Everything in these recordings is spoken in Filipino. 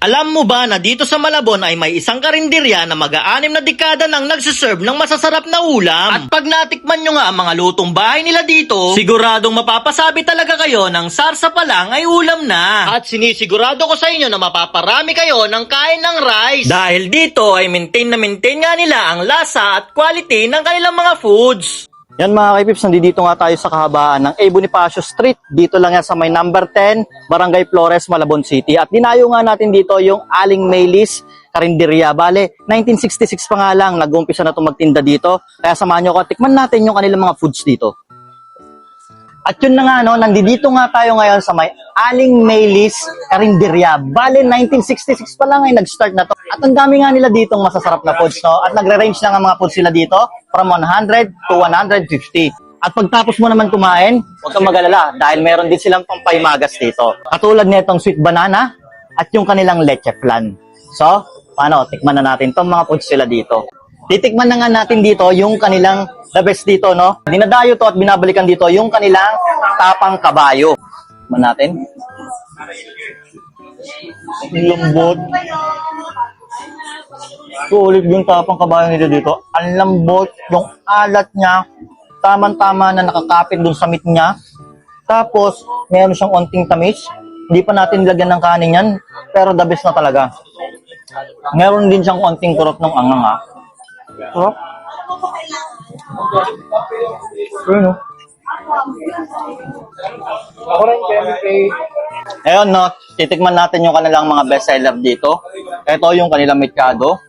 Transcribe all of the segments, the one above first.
Alam mo ba na dito sa Malabon ay may isang karinderya na mag-aanim na dekada nang nagsiserve ng masasarap na ulam? At pag natikman nyo nga ang mga lutong bahay nila dito, siguradong mapapasabi talaga kayo ng sarsa pa lang ay ulam na. At sinisigurado ko sa inyo na mapaparami kayo ng kain ng rice. Dahil dito ay maintain na maintain nga nila ang lasa at quality ng kanilang mga foods. Yan mga kaipips, nandito nga tayo sa kahabaan ng A. Bonifacio Street. Dito lang yan sa may number 10, Barangay Flores, Malabon City. At dinayo nga natin dito yung Aling Maylis Karinderya. Bale, 1966 pa nga lang, nag-umpisa na itong magtinda dito. Kaya samahan nyo ko, tikman natin yung kanilang mga foods dito. At yun na nga, no, nandito nga tayo ngayon sa may Aling Maylis Karinderya. Bale, 1966 pa lang ay nag-start na to. At ang dami nga nila ditong masasarap na foods, no? At nagre-range lang ang mga foods sila dito from 100 to 150. At pagtapos mo naman kumain, huwag kang mag-alala dahil meron din silang pampaimagas dito. Katulad nitong sweet banana at yung kanilang leche flan. So, paano? Tikman na natin itong mga foods sila dito. Titikman na nga natin dito yung kanilang the best dito, no? Dinadayo to at binabalikan dito yung kanilang tapang kabayo. Tikman natin. Lambot. Sulit yung tapang kabayo nila dito. Ang lambot, yung alat niya, tamang-tama na nakakapit dun sa meat niya. Tapos, meron siyang onting tamis. Hindi pa natin nilagyan ng kanin yan, pero the best na talaga. Meron din siyang onting kurot ng angang, ha. Kurot. Ayun, oh. Ayun, no, titikman natin yung kanilang mga bestseller dito. Ito yung kanilang mechado.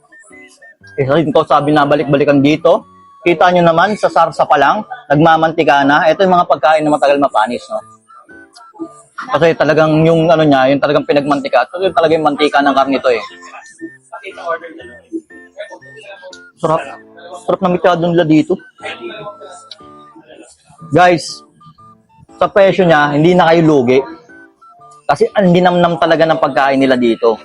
Isa rin to sa binabalik-balikan dito. Kita nyo naman, sa sarsa pa lang, nagmamantika na. Ito yung mga pagkain na matagal mapanis, no? Kasi talagang yung ano niya, yung talagang pinagmantika. Ito yung talagang mantika ng karne to, eh. Sarap. Sarap na mechado nila dito. Guys, sa presyo niya, hindi na kayo lugi. Kasi ang dinamnam talaga ng pagkain nila dito.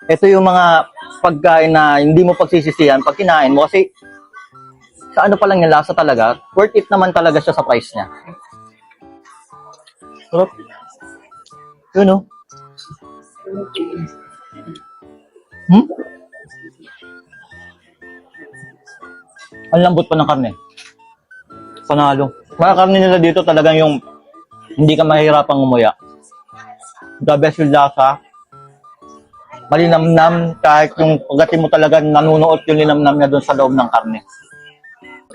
Ito yung mga pagkain na hindi mo pagsisisihan pag kinain mo. Kasi sa ano pa lang yung lasa talaga, worth it naman talaga siya sa price niya. Sarap. Yun, oh. Ang lambot pa ng karne. Panalo. Mga karne nila dito talagang yung hindi ka mahirapang umuya. The best yung lasa. Malinamnam kahit yung pagdating mo talaga nanunuot yung linamnam niya doon sa loob ng karne.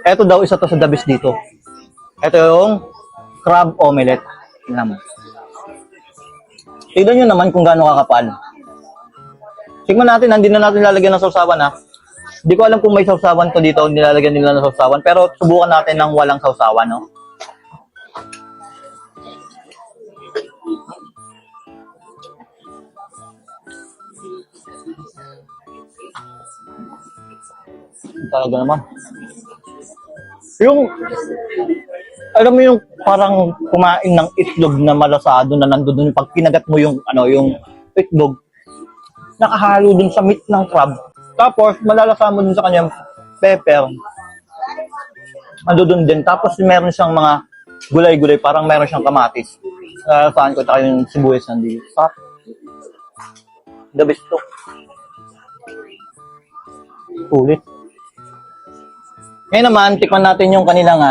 Ito daw isa to sa the best dito. Ito yung crab omelette. Tingnan mo. Tignan nyo naman kung gaano kakapal. Tingnan natin, hindi na natin lalagyan ng sausawan, ha. Hindi ko alam kung may sausawan to dito, nilalagyan nila ng sausawan. Pero subukan natin ng walang sausawan, no? Talaga naman. Yung, alam mo yung parang kumain ng itlog na malasado na nandoon pag kinagat mo yung, ano, yung itlog, nakahalo dun sa meat ng crab. Tapos, malalasa mo dun sa kanyang pepper. Andun din. Tapos, meron siyang mga gulay-gulay. Parang meron siyang kamatis. Saan ko tayo yung sibuyas nandito. The best to. Ulit. Ngayon naman, tikman natin yung kanilang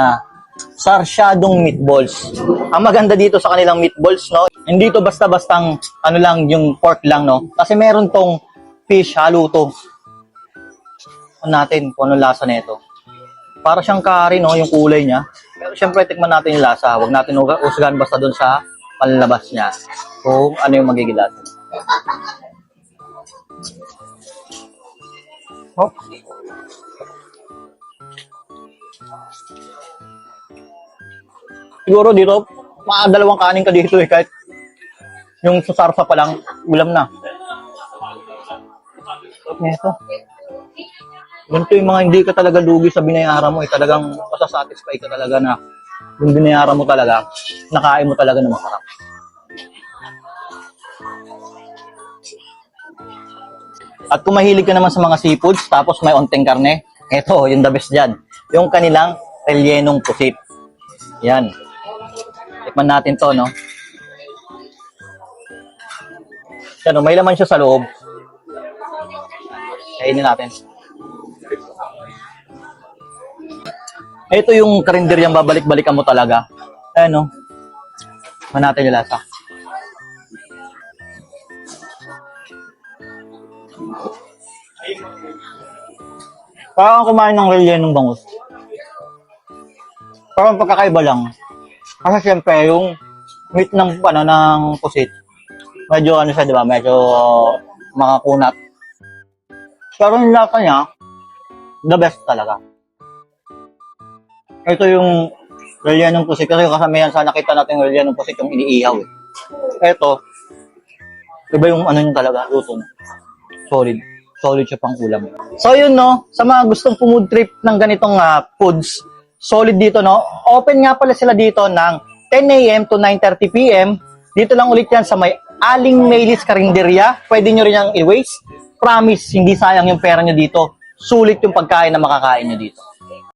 sarsyadong meatballs. Ang maganda dito sa kanilang meatballs, no? Hindi to basta-bastang ano lang, yung pork lang, no? Kasi meron tong fish, halo to. Natin kung anong lasa nito. Para siyang curry, no, yung kulay niya. Pero syempre tikman natin yung lasa. Huwag natin usgahan basta doon sa panlabas niya. Kung ano yung magiging lasa. Oh. Siguro dito, dalawang kanin ka dito, eh, kahit yung sa sarsa pa lang, ulam na. Ito. Ganito yung mga hindi ka talaga lugi sa binayaran mo, eh. Talagang masasatisfy ka talaga na yung binayaran mo talaga, nakain mo talaga ng masarap. At kung mahilig ka naman sa mga seafoods, tapos may onting karne, ito, yung the best dyan. Yung kanilang rellenong pusit. Yan. Tikman natin to, no? Yan, may laman siya sa loob. Kainin natin. Ito yung karinderyang babalik-balikan mo talaga. Ayan, no? Natin yung lasa. Parang kumain ng rellenong bangus. Parang pagkakaiba lang. Kasi siyempre, yung meat ng, ng pusit, medyo ano siya, di ba? Medyo makakunat. Pero yung lasa niya, the best talaga. Ito yung rellenong pusit. Kasi kasamayan sa nakita natin yung rellenong pusit yung iniihaw. Ito, iba yung ano yung talaga, luto. Solid. Solid siya pang ulam. So yun, no, sa mga gustong food trip ng ganitong foods, solid dito, no. Open nga pala sila dito ng 10 a.m. to 9:30 p.m. Dito lang ulit yan sa may Aling Maylis Karinderya. Pwede nyo rin yung i-waste. Promise, hindi sayang yung pera nyo dito. Sulit yung pagkain na makakain nyo dito.